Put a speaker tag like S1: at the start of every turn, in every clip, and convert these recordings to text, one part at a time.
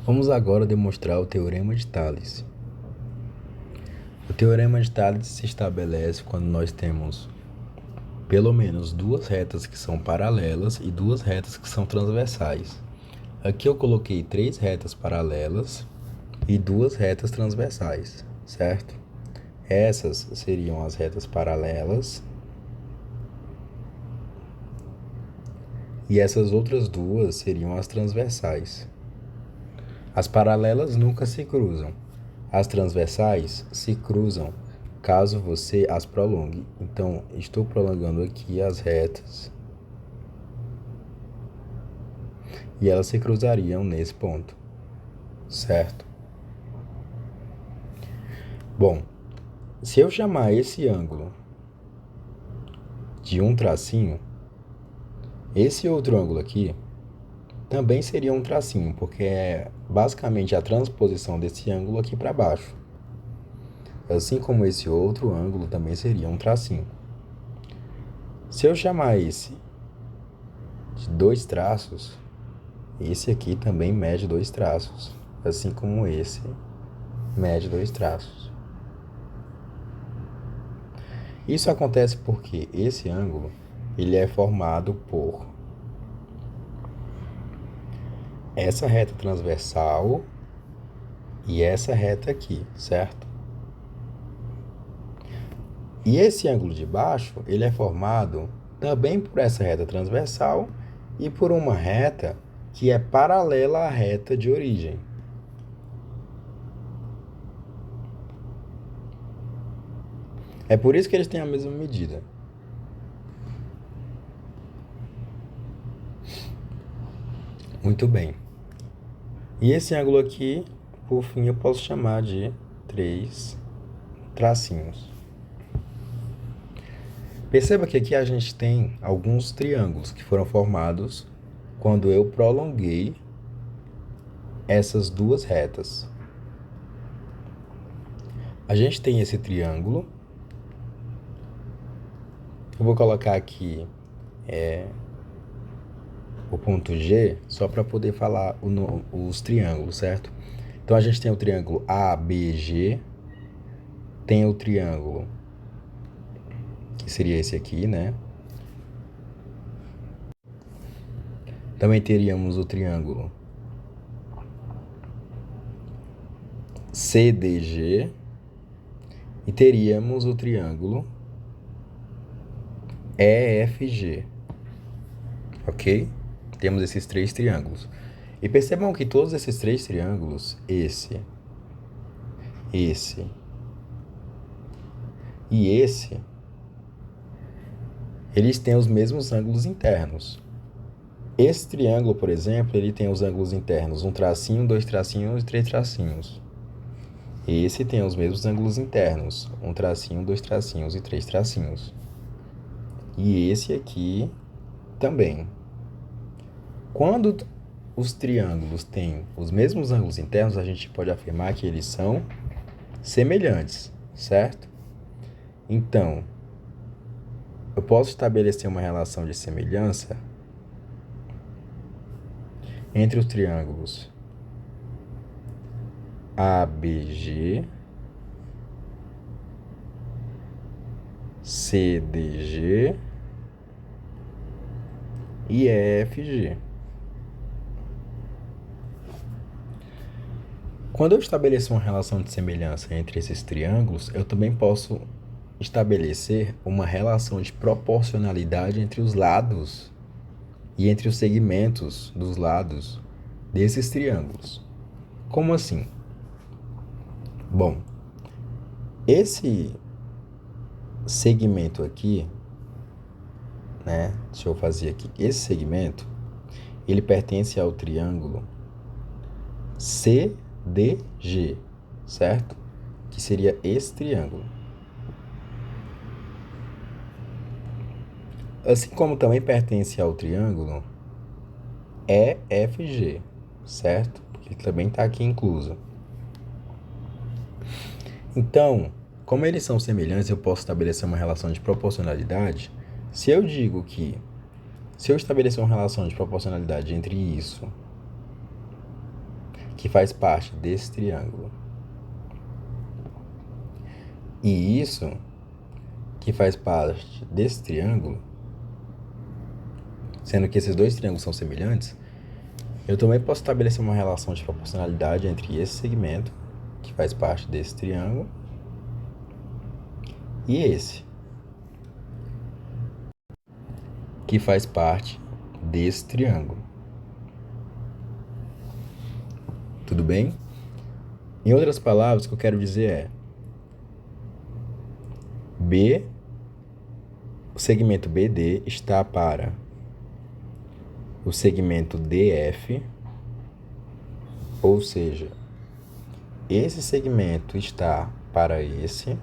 S1: Vamos agora demonstrar o Teorema de Tales. O Teorema de Tales se estabelece quando nós temos pelo menos duas retas que são paralelas e duas retas que são transversais. Aqui eu coloquei três retas paralelas e duas retas transversais, certo? Essas seriam as retas paralelas e essas outras duas seriam as transversais. As paralelas nunca se cruzam. As transversais se cruzam caso você as prolongue. Então, estou prolongando aqui as retas e elas se cruzariam nesse ponto, certo? Bom, se eu chamar esse ângulo de um tracinho, esse outro ângulo aqui também seria um tracinho, porque é basicamente a transposição desse ângulo aqui para baixo. Assim como esse outro ângulo também seria um tracinho. Se eu chamar esse de dois traços, esse aqui também mede dois traços, assim como esse mede dois traços. Isso acontece porque esse ângulo ele é formado por essa reta transversal e essa reta aqui, certo? E esse ângulo de baixo, ele é formado também por essa reta transversal e por uma reta que é paralela à reta de origem. É por isso que eles têm a mesma medida. Muito bem. E esse ângulo aqui, por fim, eu posso chamar de três tracinhos. Perceba que aqui a gente tem alguns triângulos que foram formados quando eu prolonguei essas duas retas. A gente tem esse triângulo. Eu vou colocar aqui o ponto G só para poder falar os triângulos, certo? Então a gente tem o triângulo ABG, tem o triângulo, que seria esse aqui, né? Também teríamos o triângulo CDG e teríamos o triângulo EFG, ok? Temos esses três triângulos. E percebam que todos esses três triângulos, esse e esse, eles têm os mesmos ângulos internos. Esse triângulo, por exemplo, ele tem os ângulos internos, um tracinho, dois tracinhos e três tracinhos. Esse tem os mesmos ângulos internos, um tracinho, dois tracinhos e três tracinhos. E esse aqui também. Quando os triângulos têm os mesmos ângulos internos, a gente pode afirmar que eles são semelhantes, certo? Então, eu posso estabelecer uma relação de semelhança entre os triângulos ABG, CDG e EFG. Quando eu estabeleço uma relação de semelhança entre esses triângulos, eu também posso estabelecer uma relação de proporcionalidade entre os lados e entre os segmentos dos lados desses triângulos. Como assim? Bom, esse segmento aqui, né? Deixa eu fazer aqui. Esse segmento, ele pertence ao triângulo CDG, certo? Que seria esse triângulo. Assim como também pertence ao triângulo EFG, certo? Porque ele também está aqui incluso. Então, como eles são semelhantes, eu posso estabelecer uma relação de proporcionalidade. Se eu estabelecer uma relação de proporcionalidade entre isso que faz parte desse triângulo, e isso que faz parte desse triângulo, sendo que esses dois triângulos são semelhantes, eu também posso estabelecer uma relação de proporcionalidade entre esse segmento, que faz parte desse triângulo, e esse, que faz parte desse triângulo. Tudo bem? Em outras palavras, o que eu quero dizer é o segmento BD está para o segmento DF, ou seja, esse segmento está para esse,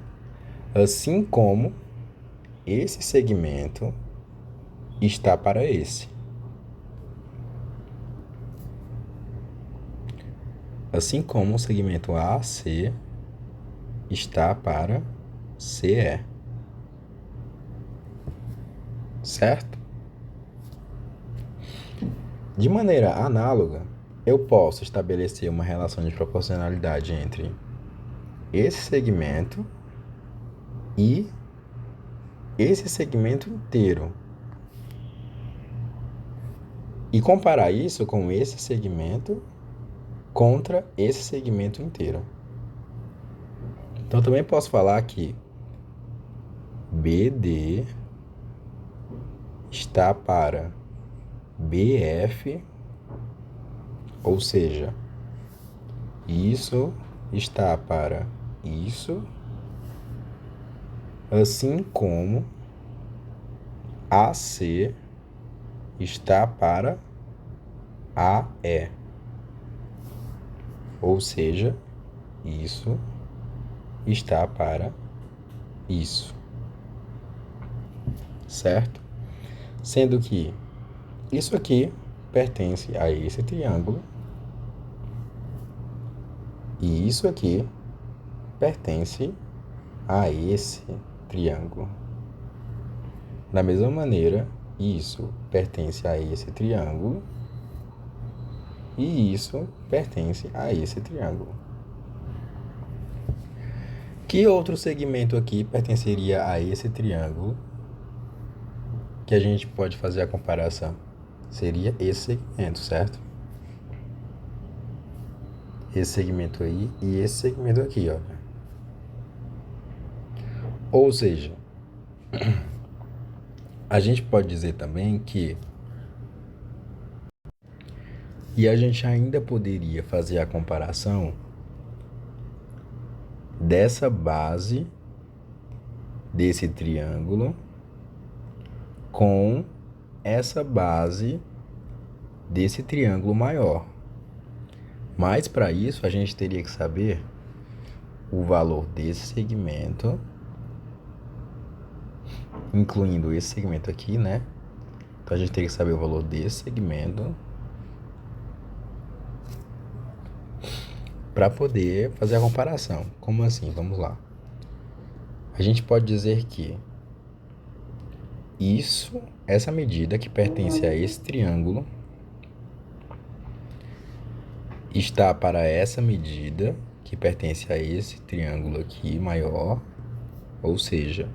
S1: assim como esse segmento está para esse. Assim como o segmento AC está para CE. Certo? De maneira análoga, eu posso estabelecer uma relação de proporcionalidade entre esse segmento e esse segmento inteiro. E comparar isso com esse segmento contra esse segmento inteiro. Então, também posso falar que BD está para BF, ou seja, isso está para isso, assim como AC está para AE, ou seja, isso está para isso, certo? Sendo que isso aqui pertence a esse triângulo e isso aqui pertence a esse triângulo. Da mesma maneira, isso pertence a esse triângulo e isso pertence a esse triângulo. Que outro segmento aqui pertenceria a esse triângulo que a gente pode fazer a comparação? Seria esse segmento, certo? Esse segmento aí e esse segmento aqui, ó. Ou seja, a gente pode dizer também que e a gente ainda poderia fazer a comparação dessa base desse triângulo com essa base desse triângulo maior. Mas para isso a gente teria que saber o valor desse segmento, incluindo esse segmento aqui, né? Então a gente teria que saber o valor desse segmento para poder fazer a comparação. Como assim? Vamos lá. A gente pode dizer que essa medida que pertence a esse triângulo está para essa medida que pertence a esse triângulo aqui maior, ou seja,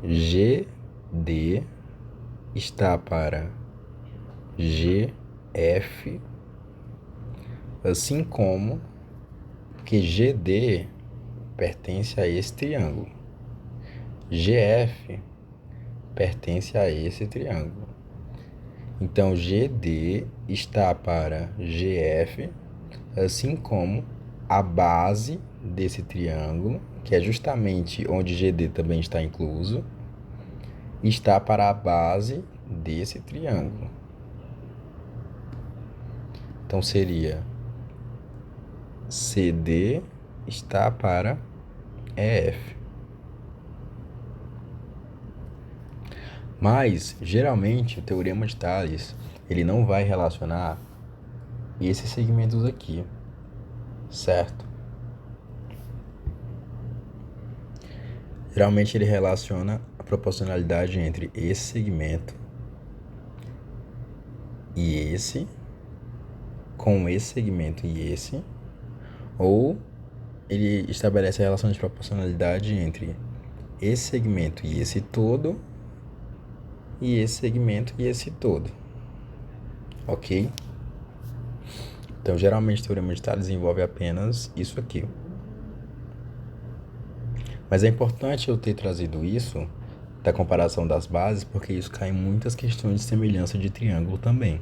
S1: GD está para GF, assim como que GD pertence a esse triângulo. GF pertence a esse triângulo. Então, GD está para GF, assim como a base desse triângulo, que é justamente onde GD também está incluso, está para a base desse triângulo. Então, seria CD está para EF. Mas, geralmente, o Teorema de Tales, ele não vai relacionar esses segmentos aqui, certo? Geralmente, ele relaciona a proporcionalidade entre esse segmento e esse, com esse segmento e esse, ou ele estabelece a relação de proporcionalidade entre esse segmento e esse todo, e esse segmento e esse todo, ok? Então, geralmente, o Teorema de Tales envolve apenas isso aqui. Mas é importante eu ter trazido isso da comparação das bases, porque isso cai em muitas questões de semelhança de triângulo também.